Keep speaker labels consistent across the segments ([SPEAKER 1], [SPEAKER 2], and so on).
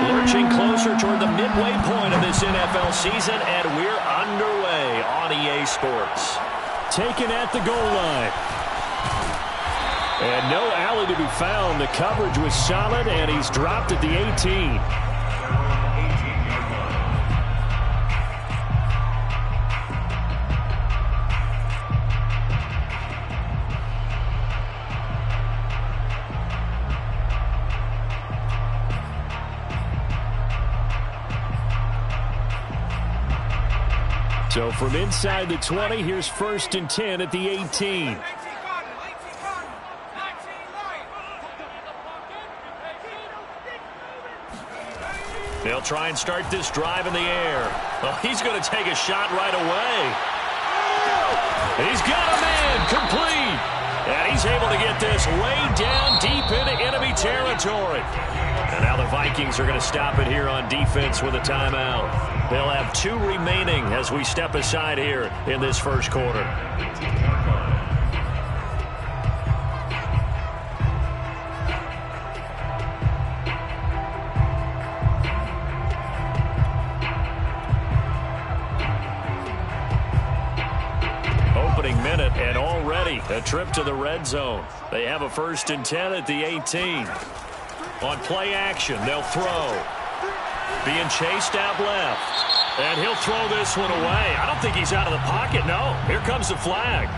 [SPEAKER 1] Lurching closer toward the midway point of this NFL season, and we're underway on EA Sports.
[SPEAKER 2] Taken at the goal line. And no alley to be found. The coverage was solid, and he's dropped at the 18. So from inside the 20, here's 1st and 10 at the 18.
[SPEAKER 1] They'll try and start this drive in the air. Well, he's going to take a shot right away. He's got a man complete. And he's able to get this way down deep into enemy territory. And now the Vikings are going to stop it here on defense with a timeout. They'll have 2 remaining as we step aside here in this first quarter. Opening minute, and already a trip to the red zone. They have a 1st and 10 at the 18. On play action, they'll throw. Being chased out left. And he'll throw this one away. I don't think he's out of the pocket, no. Here comes the flag.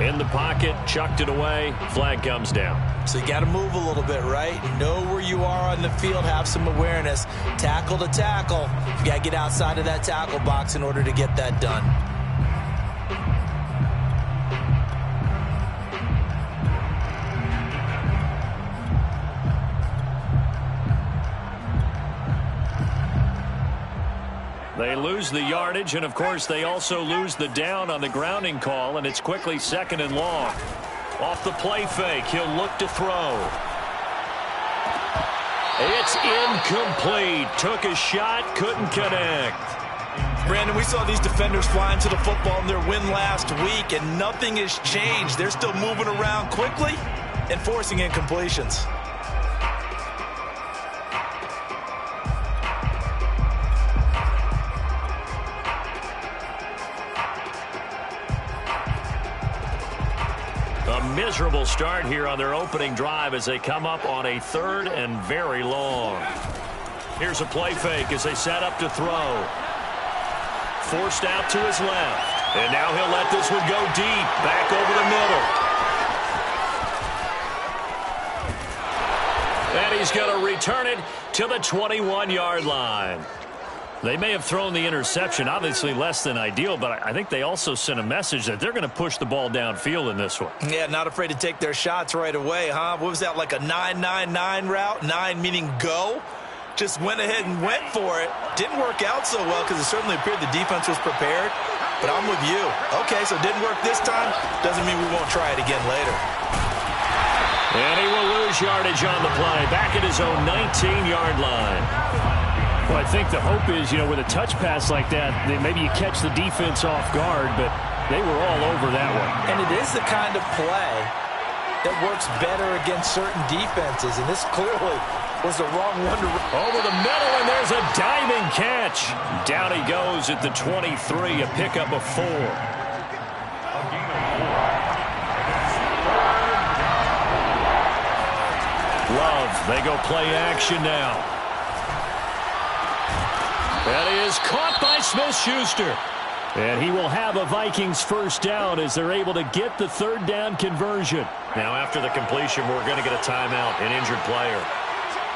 [SPEAKER 1] In the pocket, chucked it away. Flag comes down.
[SPEAKER 3] So you got to move a little bit, right? Know where you are on the field, have some awareness. Tackle to tackle. You got to get outside of that tackle box in order to get that done.
[SPEAKER 1] They lose the yardage, and, of course, they also lose the down on the grounding call, and it's quickly 2nd and long. Off the play fake, he'll look to throw. It's incomplete. Took a shot, couldn't connect.
[SPEAKER 3] Brandon, we saw these defenders flying to the football in their win last week, and nothing has changed. They're still moving around quickly and forcing incompletions.
[SPEAKER 1] A miserable start here on their opening drive as they come up on a 3rd and very long. Here's a play fake as they set up to throw. Forced out to his left. And now he'll let this one go deep. Back over the middle. And he's going to return it to the 21-yard line. They may have thrown the interception, obviously less than ideal, but I think they also sent a message that they're going to push the ball downfield in this one.
[SPEAKER 3] Yeah, not afraid to take their shots right away, huh? What was that, like a 9-9-9 route? 9 meaning go? Just went ahead and went for it. Didn't work out so well because it certainly appeared the defense was prepared. But I'm with you. Okay, so it didn't work this time. Doesn't mean we won't try it again later.
[SPEAKER 1] And he will lose yardage on the play. Back at his own 19-yard line.
[SPEAKER 2] Well, I think the hope is, with a touch pass like that, maybe you catch the defense off guard, but they were all over that one.
[SPEAKER 3] And it is the kind of play that works better against certain defenses, and this clearly was the wrong one to run.
[SPEAKER 1] Over the middle, and there's a diving catch. Down he goes at the 23, a pickup of 4. Love, they go play action now. That is caught by Smith-Schuster. And he will have a Vikings 1st down as they're able to get the 3rd down conversion. Now after the completion, we're going to get a timeout, an injured player.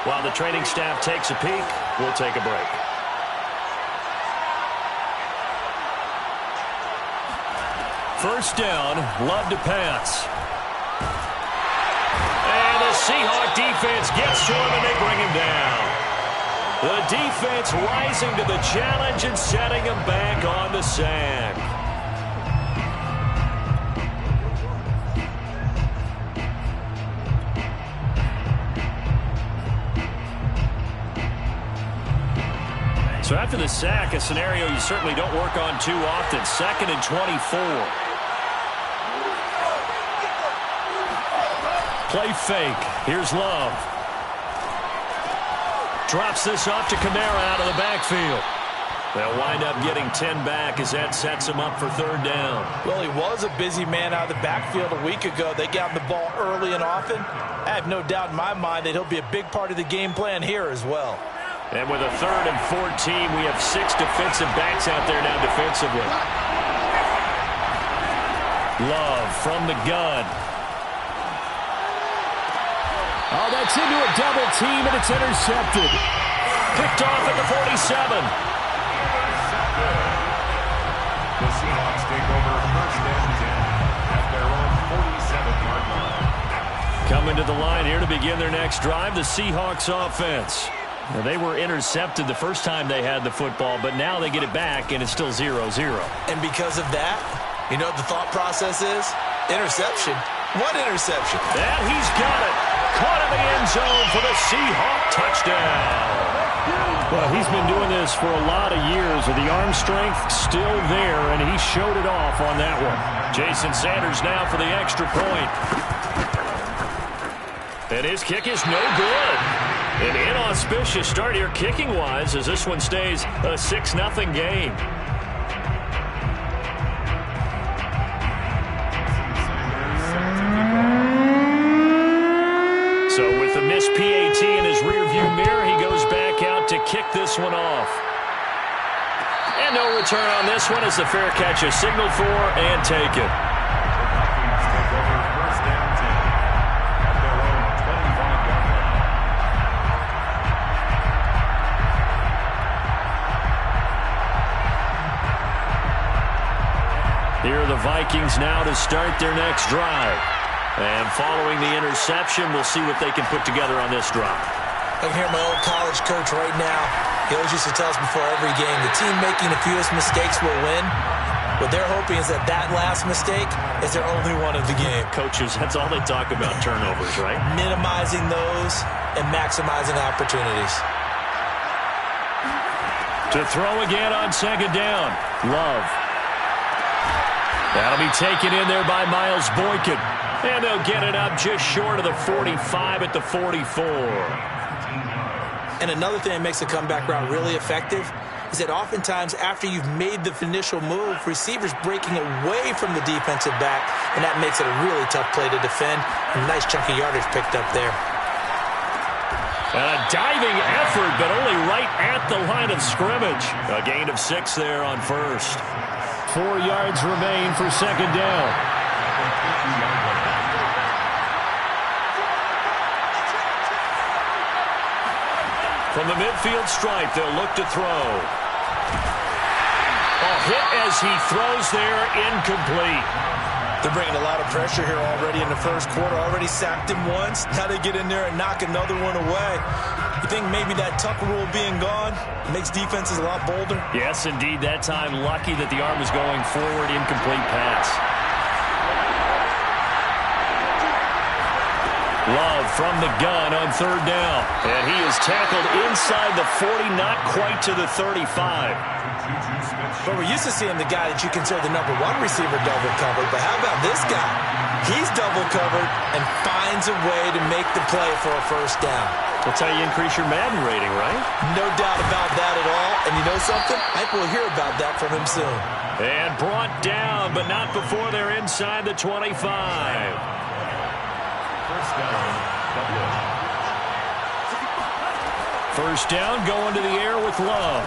[SPEAKER 1] While the training staff takes a peek, we'll take a break. First down, Love to pass. And the Seahawk defense gets to him and they bring him down. The defense rising to the challenge and setting him back on the sack. So after the sack, a scenario you certainly don't work on too often. 2nd and 24. Play fake. Here's Love. Drops this off to Kamara out of the backfield. They'll wind up getting 10 back as that sets him up for third down.
[SPEAKER 3] Well, he was a busy man out of the backfield a week ago. They got him the ball early and often. I have no doubt in my mind that he'll be a big part of the game plan here as well.
[SPEAKER 1] And with a 3rd and 14, we have 6 defensive backs out there now defensively. Love from the gun.
[SPEAKER 2] Oh, that's into a double team, and it's intercepted.
[SPEAKER 1] Picked off at the 47.
[SPEAKER 4] The Seahawks take over first and 10 at their own 47-yard line.
[SPEAKER 1] Coming to the line here to begin their next drive, the Seahawks offense. Now, they were intercepted the first time they had the football, but now they get it back, and it's still 0-0.
[SPEAKER 3] And because of that, you know what the thought process is? Interception. What interception?
[SPEAKER 1] And he's got it. Caught in the end zone for the Seahawk touchdown.
[SPEAKER 2] Well, he's been doing this for a lot of years with the arm strength still there, and he showed it off on that one.
[SPEAKER 1] Jason Sanders now for the extra point. And his kick is no good. An inauspicious start here kicking-wise as this one stays a 6-0 game. So with the missed PAT in his rearview mirror, he goes back out to kick this one off. And no return on this one as the fair catch is signaled for and taken. Here are the Vikings now to start their next drive. And following the interception, we'll see what they can put together on this drive.
[SPEAKER 3] I can hear my old college coach right now. He always used to tell us before every game, the team making the fewest mistakes will win. What they're hoping is that that last mistake is their only one of the game.
[SPEAKER 1] Coaches, that's all they talk about, turnovers, right?
[SPEAKER 3] Minimizing those and maximizing opportunities.
[SPEAKER 1] To throw again on second down. Love. That'll be taken in there by Miles Boykin. And they'll get it up just short of the 45 at the 44.
[SPEAKER 3] And another thing that makes the comeback route really effective is that oftentimes after you've made the initial move, receivers breaking away from the defensive back, and that makes it a really tough play to defend. A nice chunk of yardage picked up there.
[SPEAKER 1] And a diving effort, but only right at the line of scrimmage. A gain of 6 there on first.
[SPEAKER 2] 4 yards remain for second down.
[SPEAKER 1] From the midfield stripe, they'll look to throw. A hit as he throws there, incomplete.
[SPEAKER 3] They're bringing a lot of pressure here already in the first quarter. Already sacked him once. Now they get in there and knock another one away. You think maybe that Tucker rule being gone makes defenses a lot bolder?
[SPEAKER 1] Yes, indeed. That time, lucky that the arm was going forward. Incomplete pass. Love from the gun on third down. And he is tackled inside the 40, not quite to the 35.
[SPEAKER 3] But we're used to seeing the guy that you consider the #1 receiver double covered. But how about this guy? He's double covered and finds a way to make the play for a first down.
[SPEAKER 1] That's how you increase your Madden rating, right?
[SPEAKER 3] No doubt about that at all. And you know something? I think we'll hear about that from him soon.
[SPEAKER 1] And brought down, but not before they're inside the 25. First down, going to the air with Love.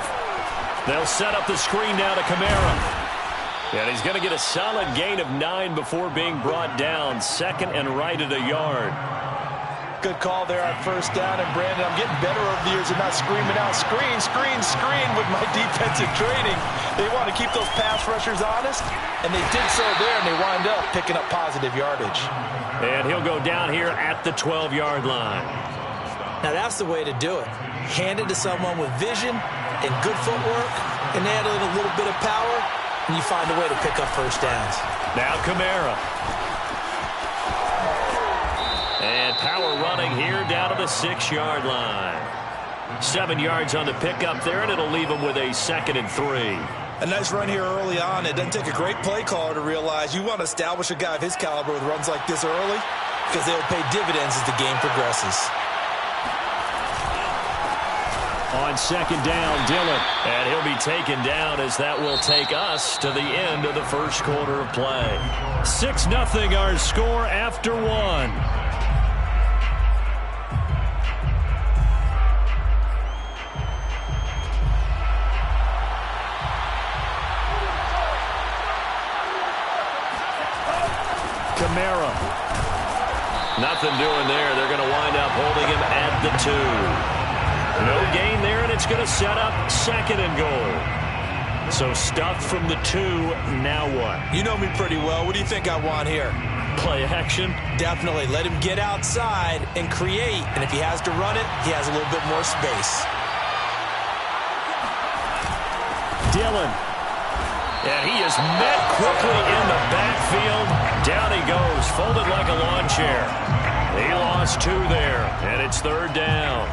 [SPEAKER 1] They'll set up the screen now to Kamara. And he's going to get a solid gain of 9 before being brought down. Second and right at a yard.
[SPEAKER 3] Good call there on first down. And, Brandon, I'm getting better over the years and not screaming out, screen, screen, screen with my defensive training. They want to keep those pass rushers honest, and they did so there, and they wind up picking up positive yardage.
[SPEAKER 1] And he'll go down here at the 12-yard line.
[SPEAKER 3] Now, that's the way to do it. Hand it to someone with vision and good footwork, and add in a little bit of power, and you find a way to pick up first downs.
[SPEAKER 1] Now Kamara. And power running here down to the 6-yard line. 7 yards on the pickup there, and it'll leave him with a 2nd and 3.
[SPEAKER 3] A nice run here early on. It doesn't take a great play caller to realize you want to establish a guy of his caliber with runs like this early because they'll pay dividends as the game progresses.
[SPEAKER 2] On second down, Dillon.
[SPEAKER 1] And he'll be taken down as that will take us to the end of the first quarter of play.
[SPEAKER 2] 6-0 our score after one. Kamara.
[SPEAKER 1] Nothing doing there. They're going to wind up holding him at the 2. No gain there, and it's going to set up second and goal. So stuffed from the 2, now what?
[SPEAKER 3] You know me pretty well. What do you think I want here?
[SPEAKER 1] Play action?
[SPEAKER 3] Definitely. Let him get outside and create. And if he has to run it, he has a little bit more space.
[SPEAKER 2] Dillon.
[SPEAKER 1] And he is met quickly in the backfield. Down he goes, folded like a lawn chair. He lost 2 there, and it's third down.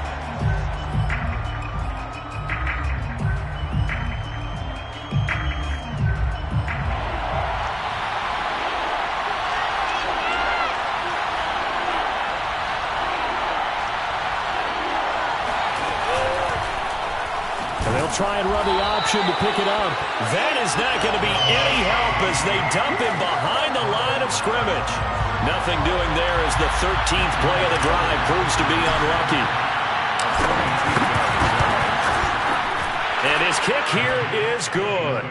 [SPEAKER 2] Try and run the option to pick it up.
[SPEAKER 1] That is not going to be any help as they dump him behind the line of scrimmage. Nothing doing there as the 13th play of the drive proves to be unlucky. And his kick here is good.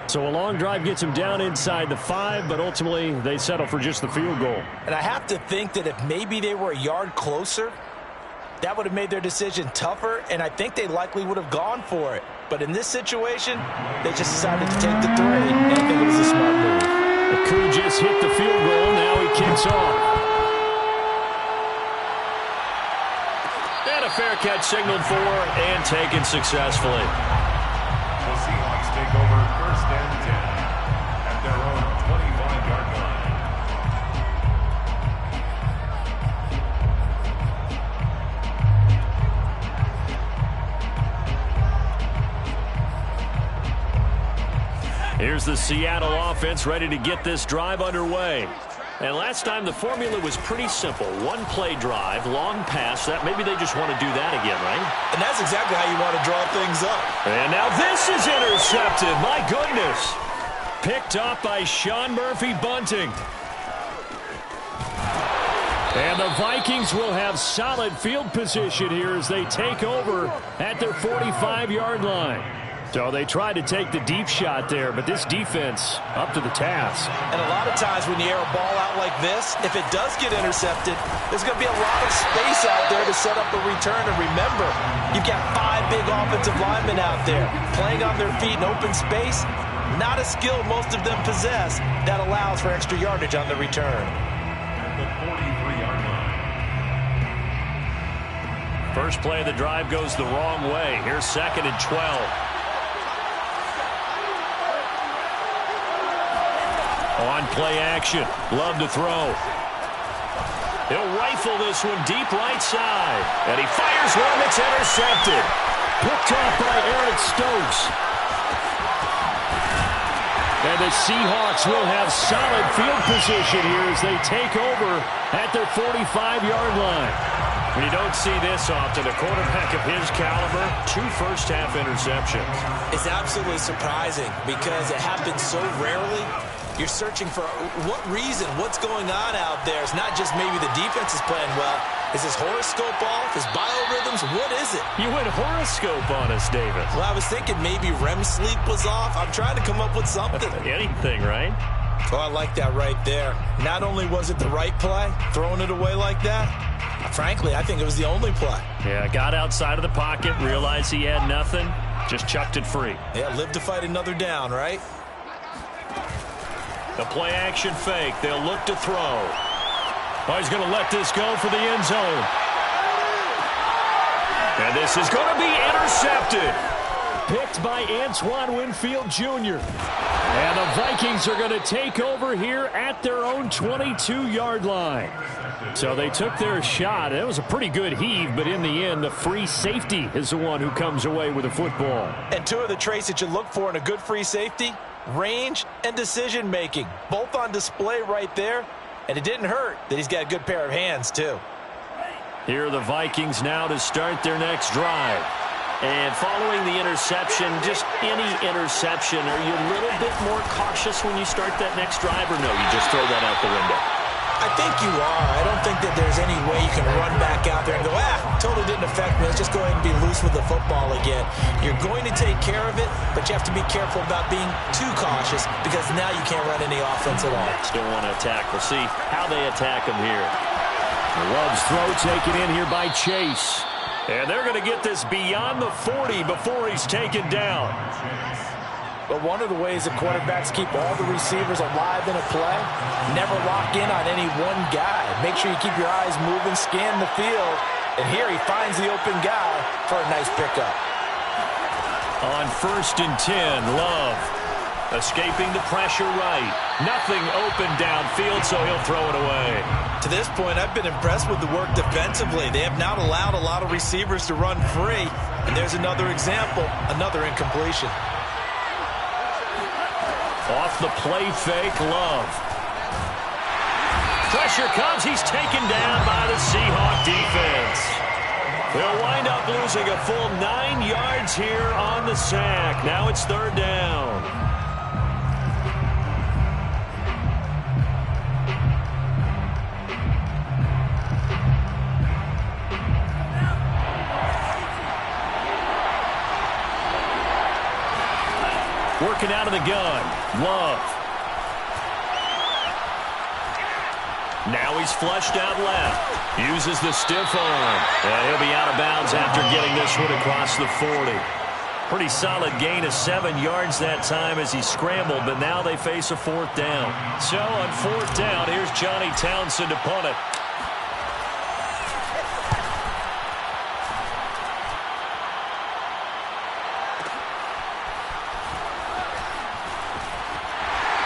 [SPEAKER 2] So a long drive gets him down inside the 5, but ultimately they settle for just the field goal.
[SPEAKER 3] And I have to think that if maybe they were a yard closer, that would have made their decision tougher, and I think they likely would have gone for it. But in this situation, they just decided to take the 3, and I think it was a smart move.
[SPEAKER 2] The Coup just hit the field goal. Now he kicks off.
[SPEAKER 1] And a fair catch signaled for and taken successfully.
[SPEAKER 4] The Seahawks take over first and 10 at their own 25-yard line.
[SPEAKER 1] Here's the Seattle offense ready to get this drive underway. And last time the formula was pretty simple. One play drive, long pass. That maybe they just want to do that again, right?
[SPEAKER 3] And that's exactly how you want to draw things up.
[SPEAKER 1] And now this is intercepted. My goodness. Picked up by Sean Murphy-Bunting.
[SPEAKER 2] And the Vikings will have solid field position here as they take over at their 45-yard line. So they tried to take the deep shot there, but this defense up to the task.
[SPEAKER 3] And a lot of times when you air a ball out like this, if it does get intercepted, there's going to be a lot of space out there to set up a return. And remember, you've got 5 big offensive linemen out there playing on their feet in open space. Not a skill most of them possess that allows for extra yardage on the return.
[SPEAKER 4] The 43-yard line.
[SPEAKER 1] First play of the drive goes the wrong way. Here's second and 12. On play action. Love to throw. He'll rifle this one deep right side. And he fires one that's intercepted.
[SPEAKER 2] Picked off by Eric Stokes. And the Seahawks will have solid field position here as they take over at their 45-yard line.
[SPEAKER 1] You don't see this often. A quarterback of his caliber, 2 first-half interceptions.
[SPEAKER 3] It's absolutely surprising because it happens so rarely. You're searching for what reason, what's going on out there. It's not just maybe the defense is playing well. Is his horoscope off? His biorhythms? What is it?
[SPEAKER 1] You went horoscope on us, David.
[SPEAKER 3] Well, I was thinking maybe REM sleep was off. I'm trying to come up with something.
[SPEAKER 1] Anything, right?
[SPEAKER 3] Oh, I like that right there. Not only was it the right play, throwing it away like that, frankly, I think it was the only play.
[SPEAKER 1] Yeah, got outside of the pocket, realized he had nothing, just chucked it free.
[SPEAKER 3] Yeah, live to fight another down, right?
[SPEAKER 1] The play action fake. They'll look to throw. Oh, he's going to let this go for the end zone. And this is going to be intercepted.
[SPEAKER 2] Picked by Antoine Winfield Jr. And the Vikings are going to take over here at their own 22-yard line. So they took their shot. It was a pretty good heave, but in the end, the free safety is the one who comes away with the football.
[SPEAKER 3] And 2 of the traits that you look for in a good free safety, range and decision-making, both on display right there. And it didn't hurt that he's got a good pair of hands, too.
[SPEAKER 1] Here are the Vikings now to start their next drive.
[SPEAKER 2] And following the interception, just any interception, are you a little bit more cautious when you start that next drive, or no, you just throw that out the window?
[SPEAKER 3] I think you are. I don't think that there's any way you can run back out there and go, totally didn't affect me. Let's just go ahead and be loose with the football again. You're going to take care of it, but you have to be careful about being too cautious because now you can't run any offense at all.
[SPEAKER 2] Still want to attack. We'll see how they attack him here. Love's throw taken in here by Chase.
[SPEAKER 1] And they're going to get this beyond the 40 before he's taken down.
[SPEAKER 3] But one of the ways that quarterbacks keep all the receivers alive in a play, never lock in on any one guy. Make sure you keep your eyes moving, scan the field. And here he finds the open guy for a nice pickup.
[SPEAKER 1] On 1st and 10, Love escaping the pressure right. Nothing open downfield, so he'll throw it away.
[SPEAKER 3] To this point, I've been impressed with the work defensively. They have not allowed a lot of receivers to run free. And there's another example, another incompletion.
[SPEAKER 1] Off the play fake, Love. Pressure comes. He's taken down by the Seahawk defense. They'll wind up losing a full 9 yards here on the sack. Now it's 3rd down. Working out of the gun. Love. Now he's flushed out left. Uses the stiff arm. And he'll be out of bounds after getting this one across the 40. Pretty solid gain of 7 yards that time as he scrambled, but now they face a 4th down. So on 4th down, here's Johnny Townsend to punt it.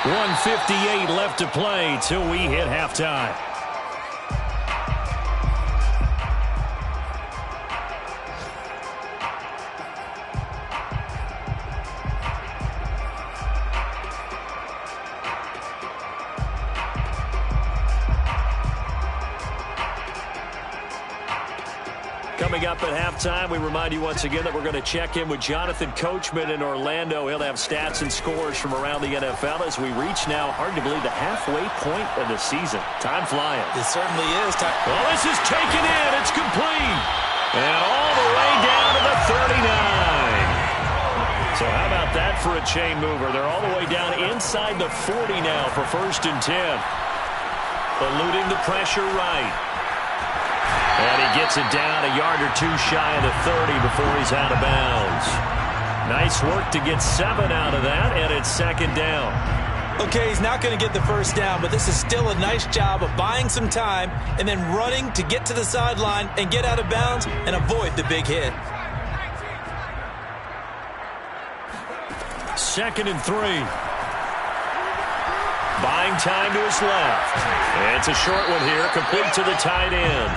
[SPEAKER 1] .158 left to play till we hit halftime. Coming up at halftime, we remind you once again that we're going to check in with Jonathan Coachman in Orlando. He'll have stats and scores from around the NFL as we reach now, hard to believe, the halfway point of the season. Time flying.
[SPEAKER 3] It certainly is.
[SPEAKER 1] Well, this is taken in. It's complete. And all the way down to the 39. So how about that for a chain mover? They're all the way down inside the 40 now for 1st and 10. Eluding the pressure right. And he gets it down a yard or two shy of the 30 before he's out of bounds. Nice work to get 7 out of that, and it's 2nd down.
[SPEAKER 3] Okay, he's not going to get the 1st down, but this is still a nice job of buying some time and then running to get to the sideline and get out of bounds and avoid the big hit.
[SPEAKER 1] 2nd and 3. Buying time to his left. And it's a short one here, complete to the tight end.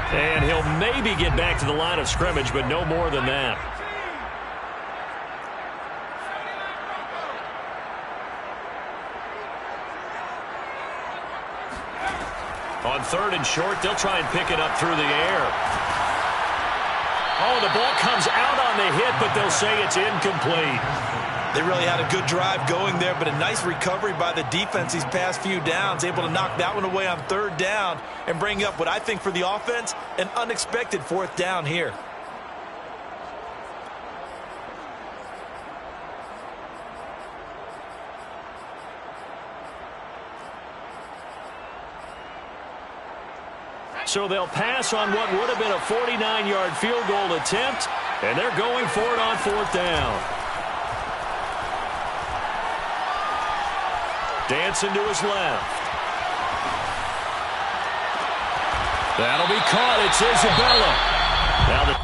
[SPEAKER 1] And he'll maybe get back to the line of scrimmage, but no more than that. On 3rd and short, they'll try and pick it up through the air. Oh, the ball comes out on the hit, but they'll say it's incomplete.
[SPEAKER 3] They really had a good drive going there, but a nice recovery by the defense these past few downs, able to knock that one away on 3rd down and bring up what I think for the offense, an unexpected 4th down here.
[SPEAKER 1] So they'll pass on what would have been a 49-yard field goal attempt, and they're going for it on 4th down. Dancing to his left. That'll be caught. It's Isabella. Now the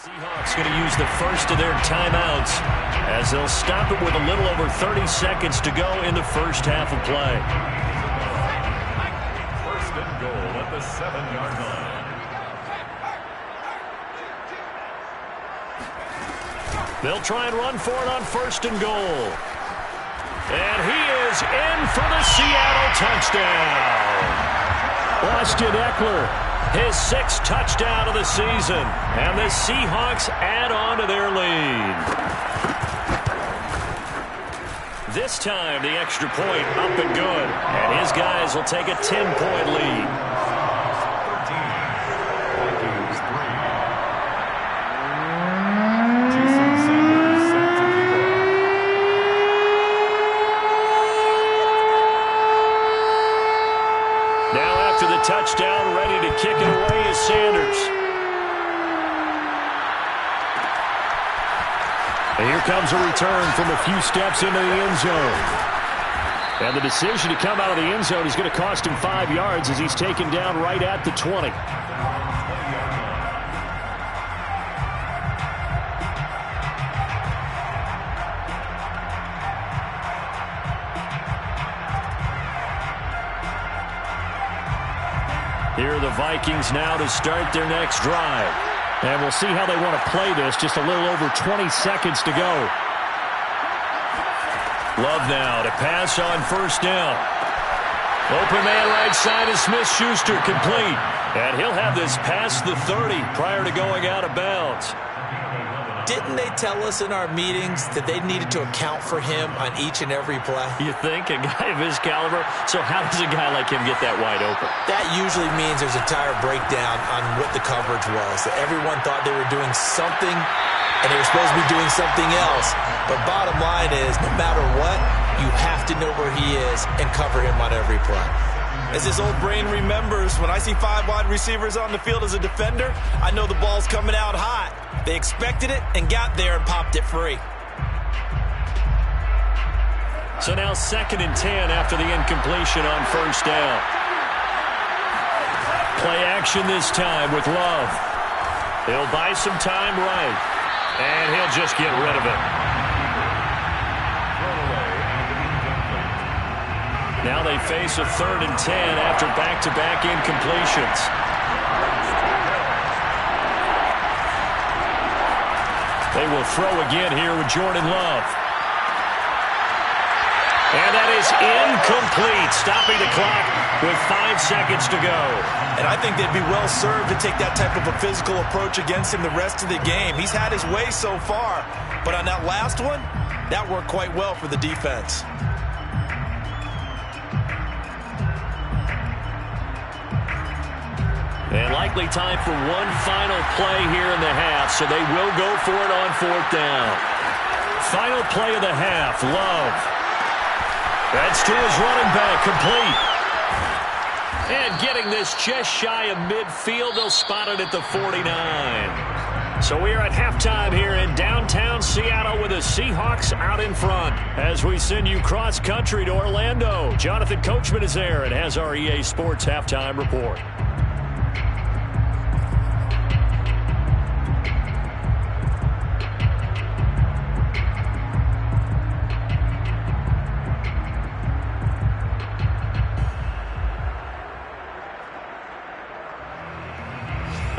[SPEAKER 1] Seahawks Seahawks going to use the first of their timeouts as they'll stop it with a little over 30 seconds to go in the first half of play.
[SPEAKER 4] First and goal at the 7-yard line.
[SPEAKER 1] They'll try and run for it on first and goal. And he is in for the Seattle touchdown.
[SPEAKER 2] Austin Eckler,
[SPEAKER 1] his 6th touchdown of the season. And the Seahawks add on to their lead. This time, the extra point up and good. And his guys will take a 10-point lead.
[SPEAKER 4] 13. Vikings 3. Jason Sanders set to kick off.
[SPEAKER 1] Now after the touchdown, ready to kick it away is Sanders.
[SPEAKER 2] and here comes a return from a few steps into the end zone. And the decision to come out of the end zone is going to cost him 5 yards as he's taken down right at the 20. Here are the Vikings now to start their next drive. And we'll see how they want to play this. Just a little over 20 seconds to go.
[SPEAKER 1] Love now to pass on first down. Open man right side is Smith-Schuster, complete. And he'll have this past the 30 prior to going out of bounds.
[SPEAKER 3] Didn't they tell us in our meetings that they needed to account for him on each and every play?
[SPEAKER 1] You think? A guy of his caliber? So how does a guy like him get that wide open?
[SPEAKER 3] That usually means there's a tire breakdown on what the coverage was. That everyone thought they were doing something, and they were supposed to be doing something else. But bottom line is, no matter what, you have to know where he is and cover him on every play. As his old brain remembers, when I see 5 wide receivers on the field as a defender, I know the ball's coming out hot. They expected it and got there and popped it free.
[SPEAKER 1] So now 2nd and 10 after the incompletion on first down. Play action this time with Love. He'll buy some time right, and he'll just get rid of it. Now they face a 3rd and 10 after back-to-back incompletions. They will throw again here with Jordan Love. And that is incomplete, stopping the clock with 5 seconds to go.
[SPEAKER 3] And I think they'd be well served to take that type of a physical approach against him the rest of the game. He's had his way so far, but on that last one, that worked quite well for the defense.
[SPEAKER 1] And likely time for one final play here in the half, so they will go for it on 4th down. Final play of the half, Love. That's to his running back, complete. And getting this just shy of midfield, they'll spot it at the 49. So we are at halftime here in downtown Seattle with the Seahawks out in front. As we send you cross-country to Orlando, Jonathan Coachman is there and has our EA Sports halftime report.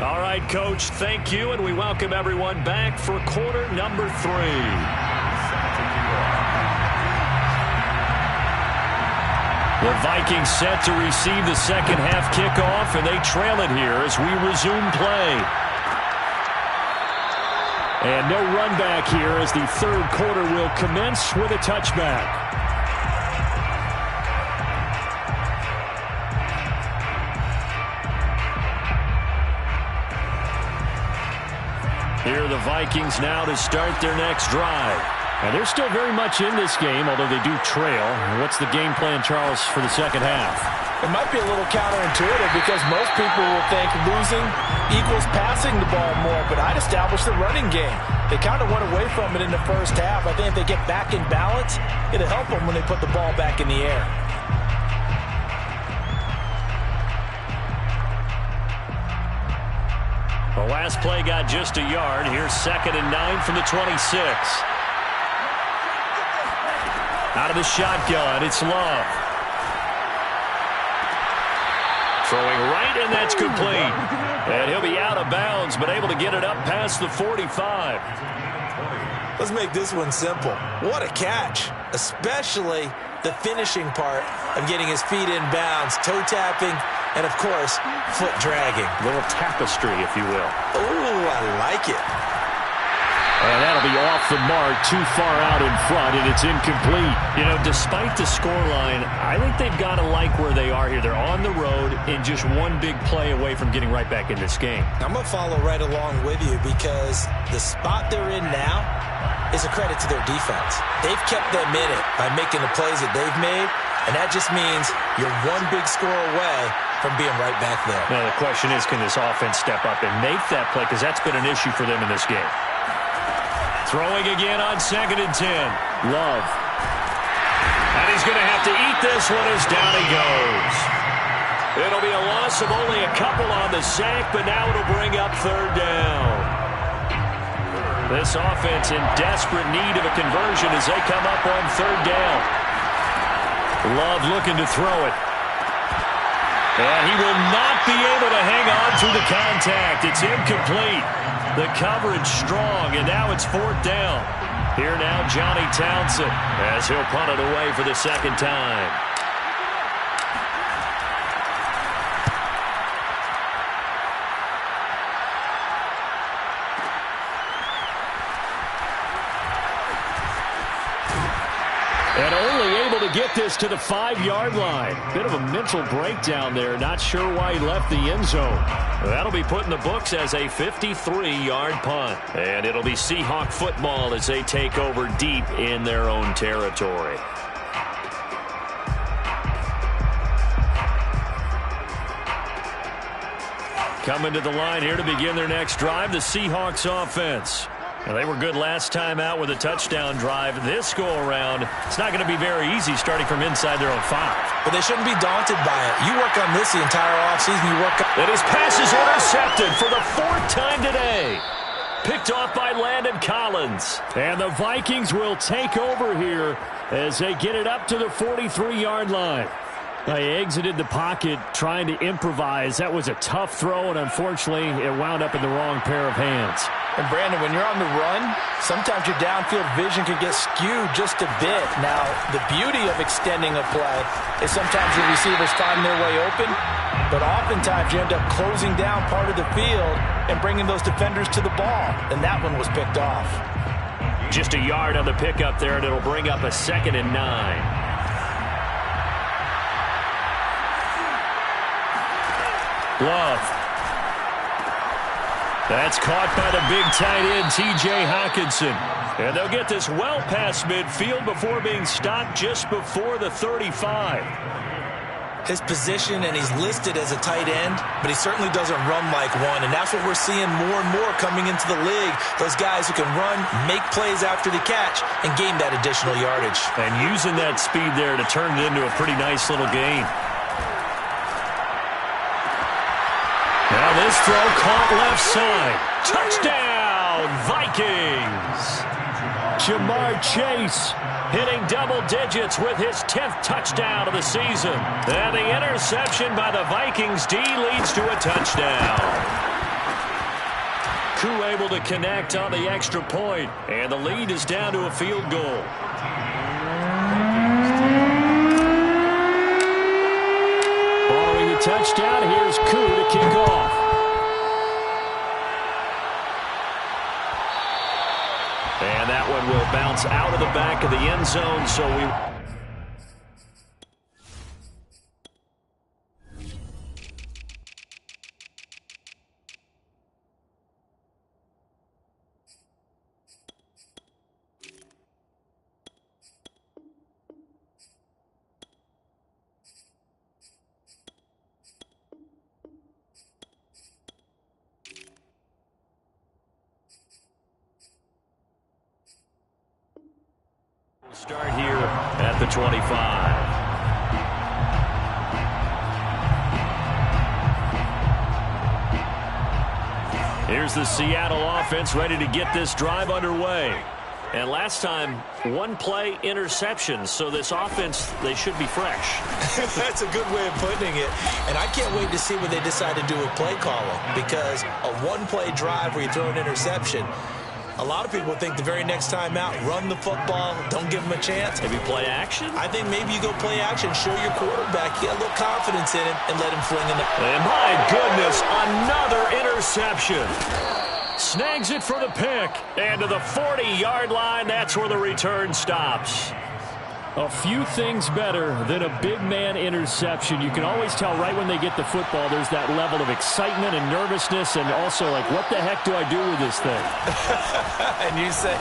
[SPEAKER 1] All right, Coach, thank you, and we welcome everyone back for quarter number 3. The Vikings set to receive the second half kickoff, and they trail it here as we resume play.
[SPEAKER 2] And no run back here as the third quarter will commence with a touchback. Here are the Vikings now to start their next drive. And they're still very much in this game, although they do trail. What's the game plan, Charles, for the second half?
[SPEAKER 5] It might be a little counterintuitive because most people will think losing equals passing the ball more, but I'd establish the running game. They kind of went away from it in the first half. I think if they get back in balance, it'll help them when they put the ball back in the air.
[SPEAKER 2] The last play got just a yard. Here's 2nd and 9 from the 26. Out of the shotgun, it's Love. Throwing right, and that's complete. And he'll be out of bounds, but able to get it up past the 45.
[SPEAKER 3] Let's make this one simple. What a catch, especially the finishing part of getting his feet in bounds, toe tapping, and, of course, foot dragging.
[SPEAKER 2] A little tapestry, if you will.
[SPEAKER 3] Ooh, I like it.
[SPEAKER 2] And that'll be off the mark, too far out in front, and it's incomplete. You know, despite the scoreline, I think they've got to like where they are here. They're on the road and just one big play away from getting right back in this game.
[SPEAKER 3] I'm going to follow right along with you because the spot they're in now is a credit to their defense. They've kept them in it by making the plays that they've made, and that just means you're one big score away from being right back there.
[SPEAKER 2] Now, the question is, can this offense step up and make that play? Because that's been an issue for them in this game. Throwing again on 2nd and 10. Love. And he's going to have to eat this one as down he goes. It'll be a loss of only a couple on the sack, but now it'll bring up 3rd down. This offense in desperate need of a conversion as they come up on 3rd down. Love looking to throw it. And he will not be able to hang on through the contact. It's incomplete. The coverage strong, and now it's 4th down. Here now, Johnny Townsend, as he'll punt it away for the 2nd time. And only able to get this to the 5-yard line. Bit of a mental breakdown there. Not sure why he left the end zone. That'll be put in the books as a 53-yard punt. And it'll be Seahawk football as they take over deep in their own territory. Coming to the line here to begin their next drive, the Seahawks offense. Now, they were good last time out with a touchdown drive. This go-around, it's not going to be very easy starting from inside their own 5.
[SPEAKER 3] But they shouldn't be daunted by it. You work on this the entire offseason. You work on...
[SPEAKER 2] And his pass is intercepted for the 4th time today. Picked off by Landon Collins. And the Vikings will take over here as they get it up to the 43-yard line. They exited the pocket trying to improvise. That was a tough throw, and unfortunately, it wound up in the wrong pair of hands.
[SPEAKER 5] And, Brandon, when you're on the run, sometimes your downfield vision can get skewed just a bit. Now, the beauty of extending a play is sometimes the receivers find their way open, but oftentimes you end up closing down part of the field and bringing those defenders to the ball, and that one was picked off.
[SPEAKER 2] Just a yard on the pickup there, and it'll bring up a 2nd and 9. Love. That's caught by the big tight end, T.J. Hockenson. And they'll get this well past midfield before being stopped just before the 35.
[SPEAKER 3] His position, and he's listed as a tight end, but he certainly doesn't run like one, and that's what we're seeing more and more coming into the league. Those guys who can run, make plays after the catch, and gain that additional yardage.
[SPEAKER 2] And using that speed there to turn it into a pretty nice little gain. Now this throw caught left side. Touchdown, Vikings! Jamar Chase hitting double digits with his 10th touchdown of the season. And the interception by the Vikings D leads to a touchdown. Koo able to connect on the extra point, and the lead is down to a field goal. Following the touchdown, here's Koo to kick off. And that one will bounce out of the back of the end zone, so we... Start here at the 25. Here's the Seattle offense ready to get this drive underway. And last time, one play interception. So this offense, they should be fresh.
[SPEAKER 3] That's a good way of putting it. And I can't wait to see what they decide to do with play calling. Because a one-play drive where you throw an interception, a lot of people think the very next time out, run the football, don't give them a chance.
[SPEAKER 2] Maybe play action?
[SPEAKER 3] I think maybe you go play action, show your quarterback, get a little confidence in him, and let him fling in the...
[SPEAKER 2] And my goodness, another interception. Snags it for the pick. And to the 40-yard line, that's where the return stops. A few things better than a big man interception. You can always tell right when they get the football, there's that level of excitement and nervousness, and also like, what the heck do I do with this thing?
[SPEAKER 5] And you say,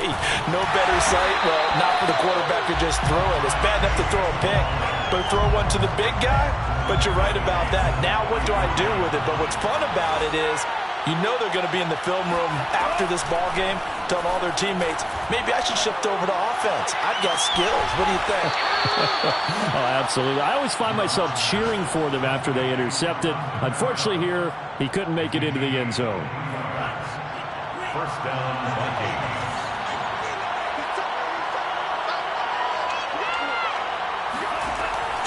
[SPEAKER 5] no better sight? Well, not for the quarterback to just throw it. It's bad enough to throw a pick, but throw one to the big guy? But you're right about that. Now what do I do with it? But what's fun about it is, you know they're going to be in the film room after this ball game, telling all their teammates, maybe I should shift over to offense. I've got skills. What do you think?
[SPEAKER 2] Oh, absolutely. I always find myself cheering for them after they intercept it. Unfortunately here, he couldn't make it into the end zone.
[SPEAKER 4] First down, Vikings.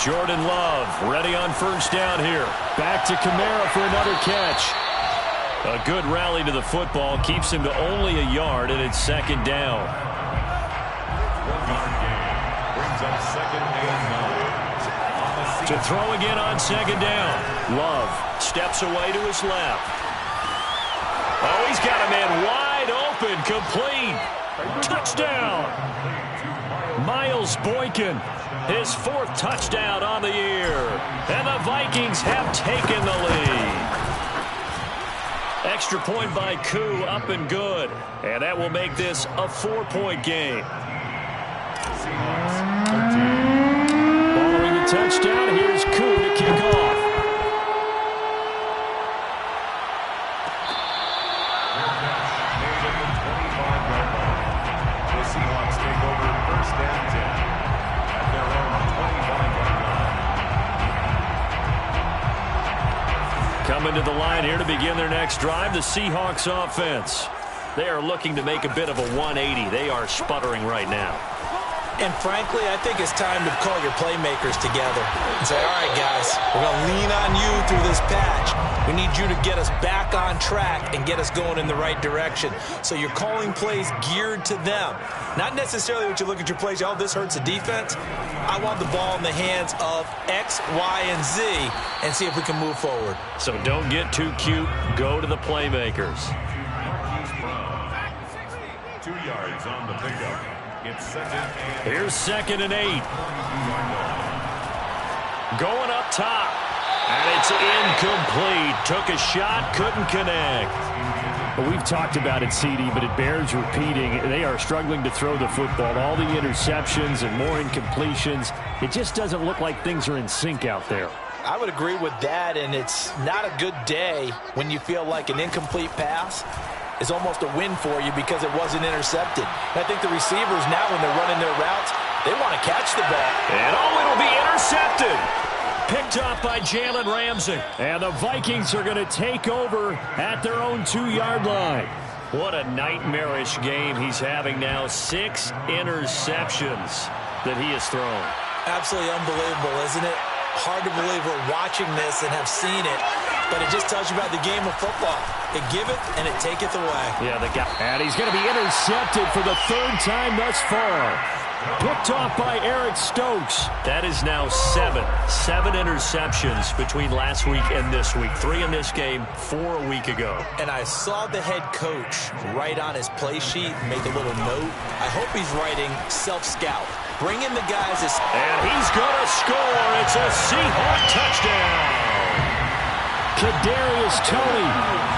[SPEAKER 2] Jordan Love ready on first down here. Back to Kamara for another catch. A good rally to the football keeps him to only a yard, and it's second down.
[SPEAKER 4] 1-yard gain brings up second and 9.
[SPEAKER 2] To throw again on second down. Love steps away to his left. Oh, he's got a man wide open, complete. Touchdown. Miles Boykin, his fourth touchdown on the year. And the Vikings have taken the lead. Extra point by Koo, up and good. And that will make this a 4-point game. Following the touchdown, here's Koo to kick off.
[SPEAKER 4] The Seahawks take over first and 10 at their own 25-yard line.
[SPEAKER 2] Coming to the line here to begin their next drive, the Seahawks offense. They are looking to make a bit of a 180. They are sputtering right now.
[SPEAKER 3] And frankly, I think it's time to call your playmakers together and say, all right, guys, we're going to lean on you through this patch. We need you to get us back on track and get us going in the right direction. So you're calling plays geared to them. Not necessarily what you look at your plays, oh, this hurts the defense. I want the ball in the hands of X, Y, and Z and see if we can move forward.
[SPEAKER 2] So don't get too cute. Go to the playmakers.
[SPEAKER 4] 2 yards on the pickup. It's second and...
[SPEAKER 2] Here's second and 8. Going up top. And it's incomplete. Took a shot, couldn't connect. Well, we've talked about it, CD, but it bears repeating. They are struggling to throw the football. All the interceptions and more incompletions. It just doesn't look like things are in sync out there.
[SPEAKER 5] I would agree with that, and it's not a good day when you feel like an incomplete pass is almost a win for you because it wasn't intercepted. And I think the receivers now, when they're running their routes, they want to catch the ball.
[SPEAKER 2] And oh, it'll be intercepted. Picked up by Jalen Ramsey. And the Vikings are going to take over at their own 2-yard line. What a nightmarish game he's having now. 6 interceptions that he has thrown.
[SPEAKER 3] Absolutely unbelievable, isn't it? Hard to believe we're watching this and have seen it, but it just tells you about the game of football. It giveth and it taketh away.
[SPEAKER 2] Yeah, the guy. And he's going to be intercepted for the 3rd time thus far. Picked off by Eric Stokes. That is now 7 interceptions between last week and this week. 3 in this game, 4 a week ago.
[SPEAKER 3] And I saw the head coach write on his play sheet, make a little note. I hope he's writing self-scout. Bring in the guys.
[SPEAKER 2] And he's going to score. It's a Seahawk touchdown. Kadarius Toney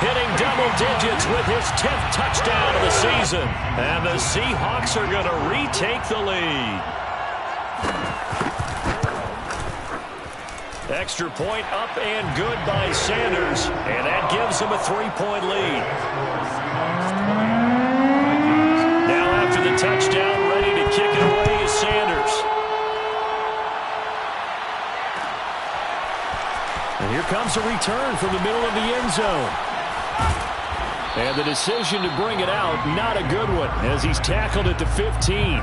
[SPEAKER 2] hitting double digits with his 10th touchdown of the season. And the Seahawks are going to retake the lead. Extra point up and good by Sanders. And that gives them a 3-point lead. Now after the touchdown, ready to kick it away is Sanders. And here comes a return from the middle of the end zone. And the decision to bring it out, not a good one, as he's tackled at the 15.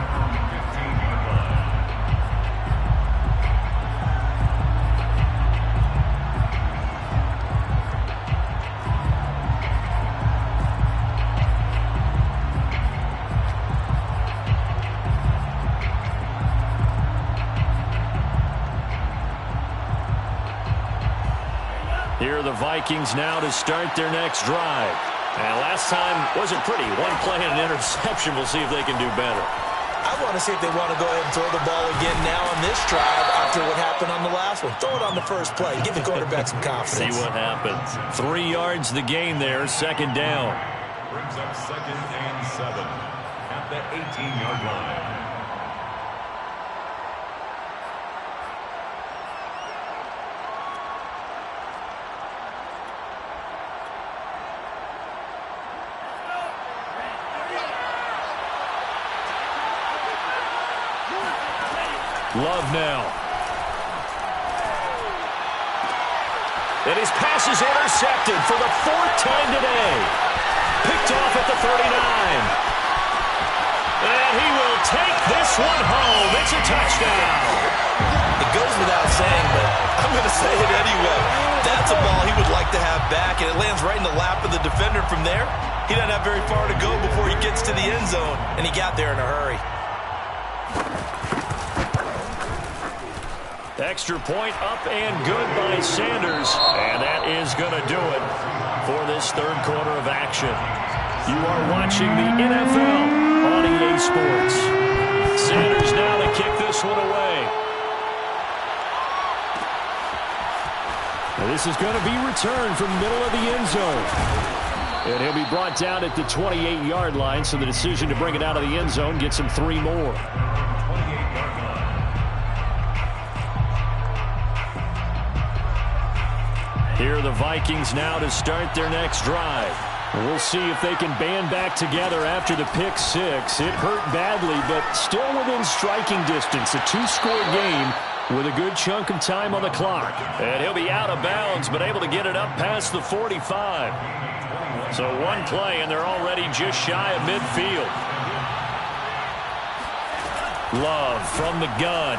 [SPEAKER 2] Here are the Vikings now to start their next drive. And last time wasn't pretty. One play and an interception. We'll see if they can do better.
[SPEAKER 3] I want to see if they want to go ahead and throw the ball again now on this drive after what happened on the last one. Throw it on the first play. Give the quarterback some confidence.
[SPEAKER 2] See what happens. 3 yards the gain there. Second down.
[SPEAKER 4] Brings up 2nd and 7 at the 18-yard line.
[SPEAKER 2] Love now. And his pass is intercepted for the 4th time today. Picked off at the 39. And he will take this one home. It's a touchdown.
[SPEAKER 3] It goes without saying, but I'm going to say it anyway. That's a ball he would like to have back, and it lands right in the lap of the defender from there. He doesn't have very far to go before he gets to the end zone, and he got there in a hurry.
[SPEAKER 2] Extra point up and good by Sanders. And that is going to do it for this third quarter of action. You are watching the NFL on EA Sports. Sanders now to kick this one away. And this is going to be returned from middle of the end zone. And he'll be brought down at the 28-yard line, so the decision to bring it out of the end zone gets him 3 more. Here are the Vikings now to start their next drive. We'll see if they can band back together after the pick 6. It hurt badly, but still within striking distance. A 2-score game with a good chunk of time on the clock. And he'll be out of bounds, but able to get it up past the 45. So one play, and they're already just shy of midfield. Love from the gun.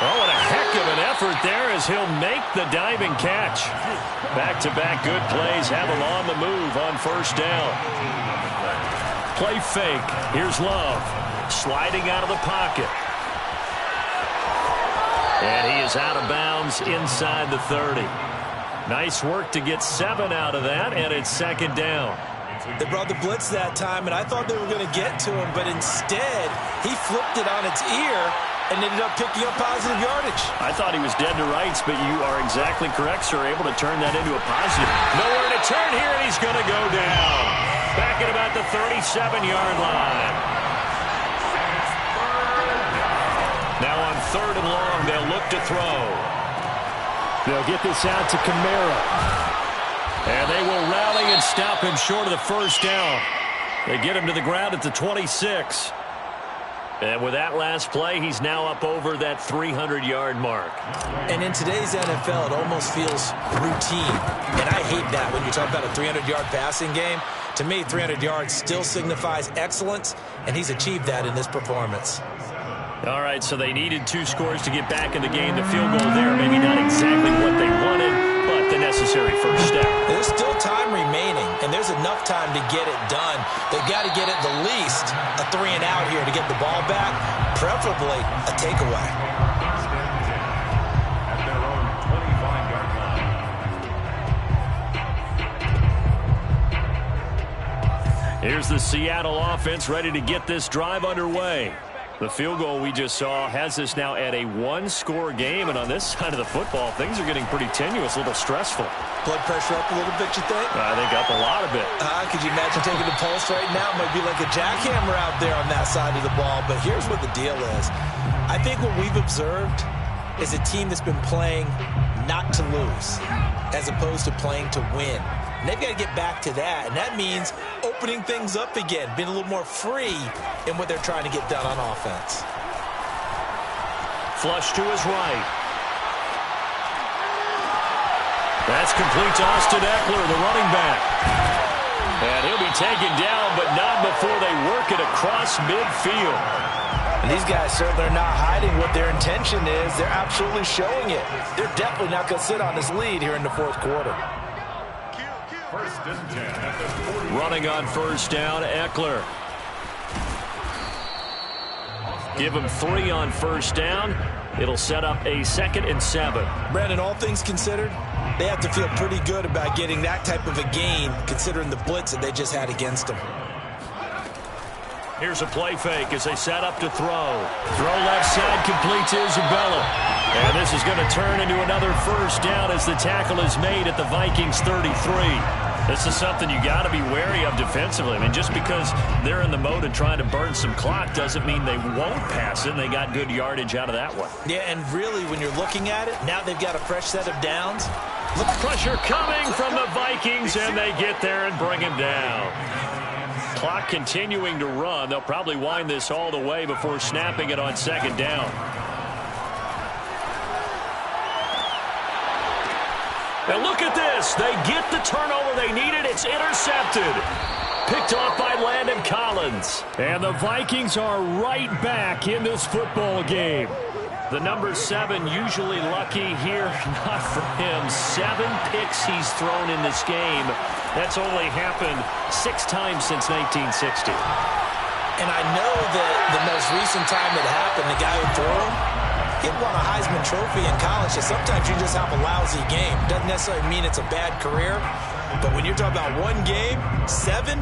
[SPEAKER 2] Oh, what a heck of an effort there as he'll make the diving catch. Back-to-back good plays have him on the move on first down. Play fake. Here's Love. Sliding out of the pocket. And he is out of bounds inside the 30. Nice work to get 7 out of that, and it's second down.
[SPEAKER 3] They brought the blitz that time, and I thought they were going to get to him, but instead he flipped it on its ear and ended up picking up positive yardage.
[SPEAKER 2] I thought he was dead to rights, but you are exactly correct, sir. Able to turn that into a positive. Nowhere to turn here, and he's going to go down. Back at about the 37-yard line. Now on 3rd and long, they'll look to throw. They'll get this out to Kamara. And they will rally and stop him short of the first down. They get him to the ground at the 26. And with that last play, he's now up over that 300-yard mark.
[SPEAKER 3] And in today's NFL, it almost feels routine. And I hate that when you talk about a 300-yard passing game. To me, 300 yards still signifies excellence, and he's achieved that in this performance.
[SPEAKER 2] All right, so they needed 2 scores to get back in the game. The field goal there, maybe not exactly what they wanted, but the necessary first step.
[SPEAKER 3] There's still time remaining, and there's enough time to get it done. They've got to get at the least a 3-and-out here to get the ball back, preferably a takeaway.
[SPEAKER 4] At their own 25-yard line.
[SPEAKER 2] Here's the Seattle offense ready to get this drive underway. The field goal we just saw has us now at a 1-score game, and on this side of the football, things are getting pretty tenuous, a little stressful.
[SPEAKER 3] Blood pressure up a little bit, you think?
[SPEAKER 2] I think up a lot of it.
[SPEAKER 3] Could you imagine taking the pulse right now? It might be like a jackhammer out there on that side of the ball, but here's what the deal is. I think what we've observed is a team that's been playing not to lose as opposed to playing to win. And they've got to get back to that, and that means opening things up again, being a little more free in what they're trying to get done on offense.
[SPEAKER 2] Flush to his right. That's complete to Austin Eckler, the running back. And he'll be taken down, but not before they work it across midfield.
[SPEAKER 5] And these guys certainly are not hiding what their intention is. They're absolutely showing it. They're definitely not going to sit on this lead here in the fourth quarter.
[SPEAKER 4] First and 10 at the 40.
[SPEAKER 2] Running on first down, Eckler. Give him 3 on first down. It'll set up a 2nd and 7.
[SPEAKER 3] Brandon, all things considered, they have to feel pretty good about getting that type of a gain, considering the blitz that they just had against them.
[SPEAKER 2] Here's a play fake as they set up to throw. Throw left side, complete to Isabella. And this is going to turn into another first down as the tackle is made at the Vikings 33. This is something you got to be wary of defensively. I mean, just because they're in the mode of trying to burn some clock doesn't mean they won't pass it. And they got good yardage out of that one.
[SPEAKER 3] Yeah, and really, when you're looking at it, now they've got a fresh set of downs.
[SPEAKER 2] Look, pressure coming from the Vikings, and they get there and bring him down. Clock continuing to run. They'll probably wind this all the way before snapping it on 2nd down. And look at this. They get the turnover they needed. It's intercepted. Picked off by Landon Collins. And the Vikings are right back in this football game. The number 7 usually lucky here. Not for him. 7 picks he's thrown in this game. That's only happened 6 times since 1960.
[SPEAKER 3] And I know that the most recent time it happened, the guy who threw him, he won a Heisman Trophy in college. So sometimes you just have a lousy game. Doesn't necessarily mean it's a bad career. But when you're talking about one game, 7,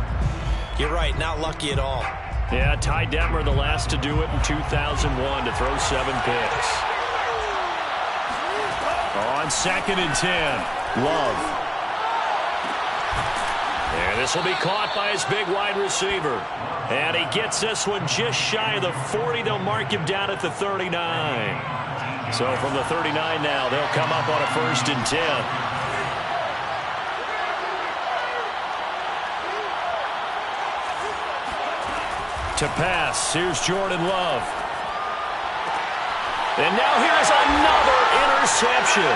[SPEAKER 3] you're right, not lucky at all.
[SPEAKER 2] Yeah, Ty Detmer the last to do it in 2001 to throw 7 picks. On 2nd and 10, Love. And this will be caught by his big wide receiver. And he gets this one just shy of the 40. They'll mark him down at the 39. So from the 39 now, they'll come up on a 1st and 10. To pass, here's Jordan Love. And now here's another interception.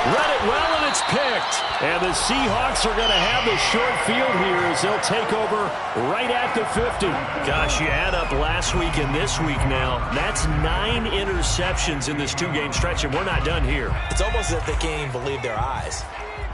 [SPEAKER 2] Read it well, and it's picked. And the Seahawks are going to have the short field here as they'll take over right at the 50. Gosh, you add up last week and this week now. That's 9 interceptions in this 2-game stretch, and we're not done here.
[SPEAKER 3] It's almost as if they can't even believe their eyes.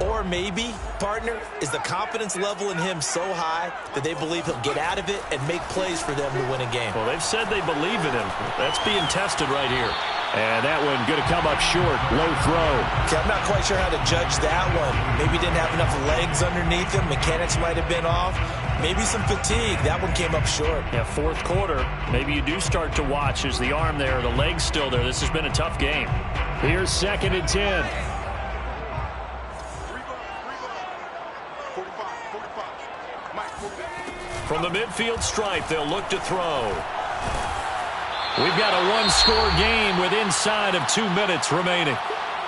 [SPEAKER 3] Or maybe, partner, is the confidence level in him so high that they believe he'll get out of it and make plays for them to win a game.
[SPEAKER 2] Well, they've said they believe in him. That's being tested right here. And that one going to come up short. Low throw.
[SPEAKER 3] Okay, I'm not quite sure how to judge that one. Maybe didn't have enough legs underneath him. Mechanics might have been off. Maybe some fatigue. That one came up short.
[SPEAKER 2] Yeah, 4th quarter. Maybe you do start to watch as the arm there, the leg's still there. This has been a tough game. Here's 2nd and 10. From the midfield stripe, they'll look to throw. We've got a 1-score game with inside of 2 minutes remaining.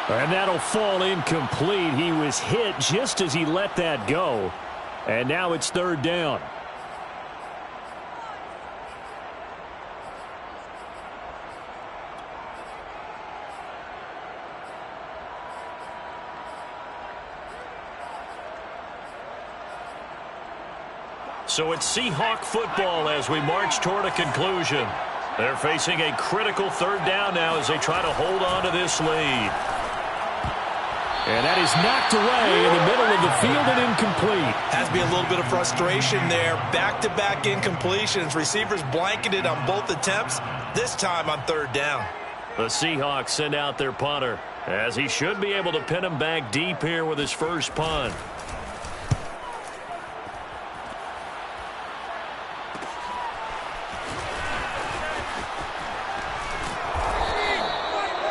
[SPEAKER 2] And that'll fall incomplete. He was hit just as he let that go. And now it's 3rd down. So it's Seahawk football as we march toward a conclusion. They're facing a critical 3rd down now as they try to hold on to this lead. And that is knocked away in the middle of the field and incomplete.
[SPEAKER 3] Has to be a little bit of frustration there. Back-to-back incompletions. Receivers blanketed on both attempts, this time on 3rd down.
[SPEAKER 2] The Seahawks send out their punter as he should be able to pin him back deep here with his first punt.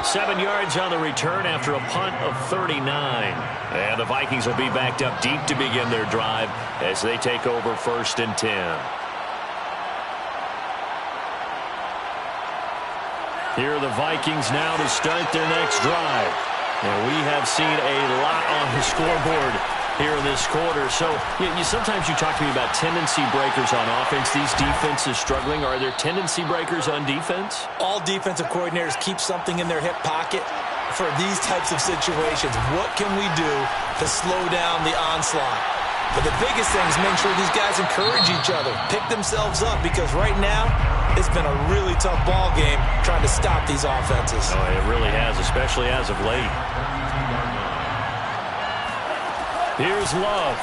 [SPEAKER 2] Seven yards on the return after a punt of 39. And the Vikings will be backed up deep to begin their drive as they take over 1st and 10. Here are the Vikings now to start their next drive. And we have seen a lot on the scoreboard here in this quarter. So sometimes you talk to me about tendency breakers on offense. These defenses struggling. Are there tendency breakers on defense?
[SPEAKER 3] All defensive coordinators keep something in their hip pocket. for these types of situations. What can we do to slow down the onslaught? But the biggest thing is make sure these guys encourage each other, pick themselves up, because right now it's been a really tough ball game trying to stop these offenses.
[SPEAKER 2] Oh, it really has, especially as of late. Here's Love.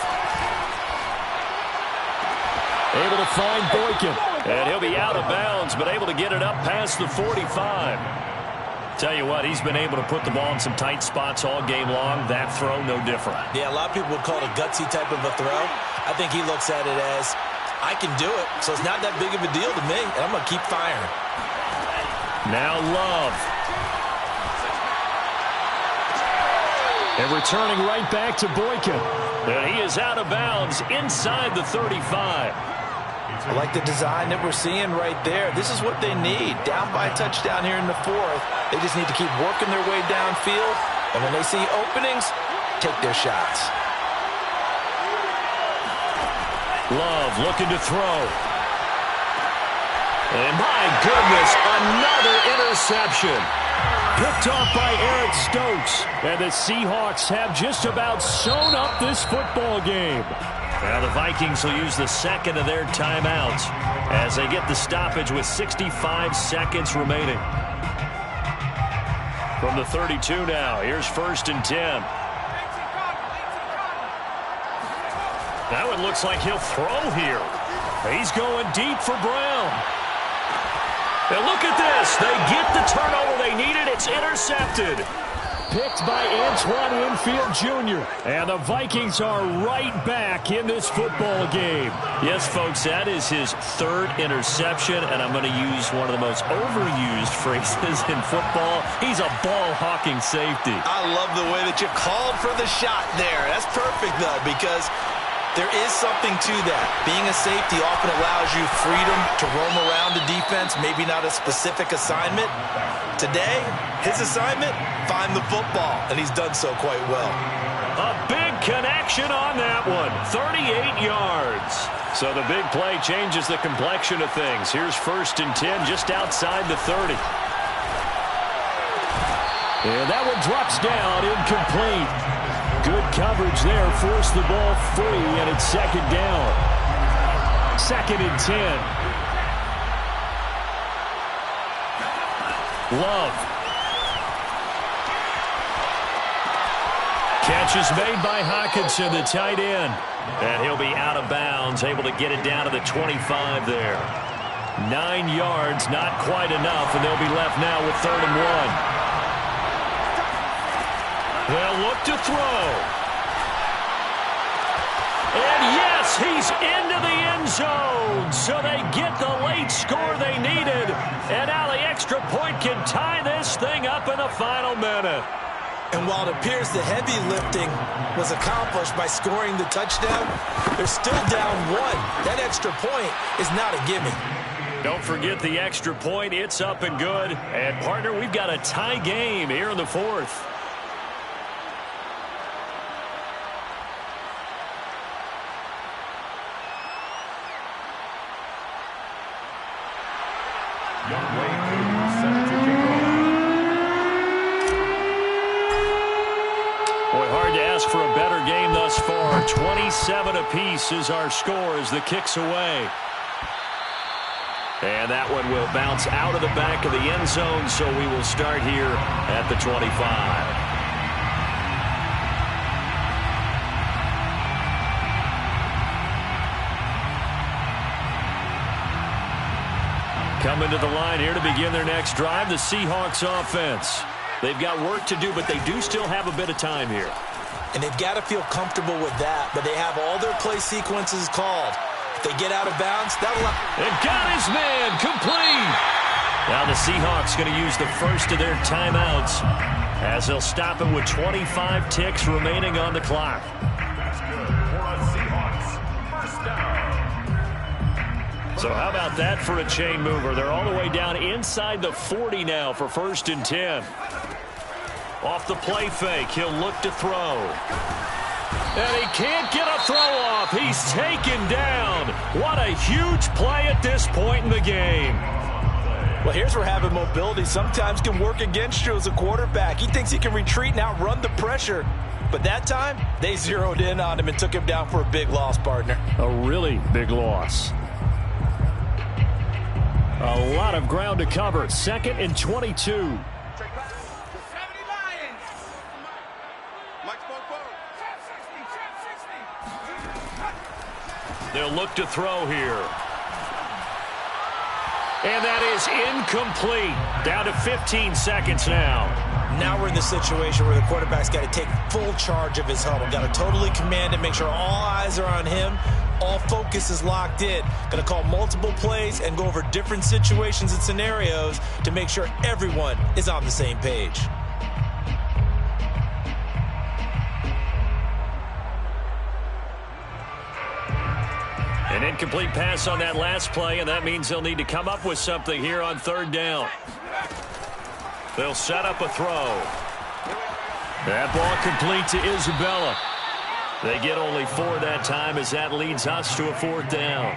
[SPEAKER 2] Able to find Boykin. And he'll be out of bounds, but able to get it up past the 45. Tell you what, he's been able to put the ball in some tight spots all game long. That throw, no different.
[SPEAKER 3] Yeah, a lot of people would call it a gutsy type of a throw. I think he looks at it as, I can do it, so it's not that big of a deal to me, and I'm going to keep firing.
[SPEAKER 2] Now Love. And returning right back to Boykin. And he is out of bounds inside the 35.
[SPEAKER 5] I like the design that we're seeing right there. This is what they need. Down by a touchdown here in the fourth. They just need to keep working their way downfield. And when they see openings, take their shots.
[SPEAKER 2] Love looking to throw. And my goodness, another interception. Picked off by Eric Stokes. And the Seahawks have just about sewn up this football game. Now the Vikings will use the second of their timeouts as they get the stoppage with 65 seconds remaining. From the 32 now, here's 1st and 10. Now it looks like he'll throw here. He's going deep for Brown. And look at this. They get the turnover they needed. It's intercepted. Picked by Antoine Winfield Jr. And the Vikings are right back in this football game. Yes, folks, that is his 3rd interception, and I'm going to use one of the most overused phrases in football. He's a ball-hawking safety.
[SPEAKER 3] I love the way that you called for the shot there. That's perfect, though, because there is something to that. Being a safety often allows you freedom to roam around the defense, maybe not a specific assignment. Today, his assignment, find the football, and he's done so quite well.
[SPEAKER 2] A big connection on that one, 38 yards. So the big play changes the complexion of things. Here's 1st and 10 just outside the 30. And that one drops down, incomplete. Good coverage there, forced the ball free, and it's 2nd down. 2nd and 10. Love. Catch is made by Hockenson, the tight end. And he'll be out of bounds, able to get it down to the 25 there. 9 yards, not quite enough, and they'll be left now with 3rd and 1. They'll look to throw. And yes, he's into the end zone. So they get the late score they needed. And now the extra point can tie this thing up in the final minute.
[SPEAKER 3] And while it appears the heavy lifting was accomplished by scoring the touchdown, they're still down 1. That extra point is not a gimme.
[SPEAKER 2] Don't forget the extra point. It's up and good. And, partner, we've got a tie game here in the 4th. Boy, hard to ask for a better game thus far. 27 apiece is our score as the kick's away. And that one will bounce out of the back of the end zone, so we will start here at the 25. Coming to the line here to begin their next drive, the Seahawks offense. They've got work to do, but they do still have a bit of time here.
[SPEAKER 3] And they've got to feel comfortable with that, but they have all their play sequences called. If they get out of bounds, that'll...
[SPEAKER 2] And got his man complete. Now the Seahawks going to use the first of their timeouts as they'll stop it with 25 ticks remaining on the clock. So how about that for a chain mover? They're all the way down inside the 40 now for 1st and 10. Off the play fake, he'll look to throw. And he can't get a throw off. He's taken down. What a huge play at this point in the game.
[SPEAKER 3] Well,
[SPEAKER 5] here's where having mobility sometimes can work against you as a quarterback. He thinks he can retreat and outrun the pressure. But that time, they zeroed in on him and took him down for a big loss, partner.
[SPEAKER 2] A really big loss. A lot of ground to cover. 2nd and 22.
[SPEAKER 1] They'll look to throw here. And that is incomplete. Down to 15 seconds now.
[SPEAKER 3] Now we're in the situation where the quarterback's got to take full charge of his huddle. Got to totally command it, make sure all eyes are on him. All focus is locked in. Going to call multiple plays and go over different situations and scenarios to make sure everyone is on the same page.
[SPEAKER 1] An incomplete pass on that last play, and that means they'll need to come up with something here on 3rd down. They'll set up a throw.
[SPEAKER 2] That ball complete to Isabella.
[SPEAKER 1] They get only 4 that time as that leads us to a 4th down.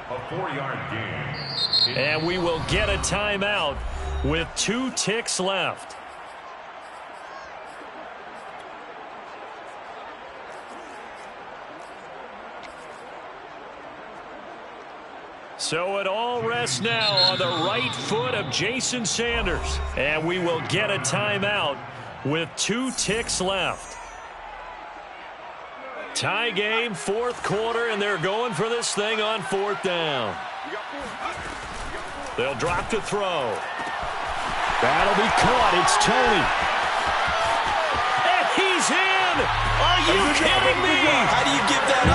[SPEAKER 4] A 4-yard gain.
[SPEAKER 2] And we will get a timeout with 2 ticks left. So it all rests now on the right foot of Jason Sanders. And we will get a timeout with 2 ticks left. Tie game, 4th quarter, and they're going for this thing on 4th down. They'll drop to throw. That'll be caught. It's Tony.
[SPEAKER 1] And he's in! Are you kidding me?
[SPEAKER 3] How do you give that up?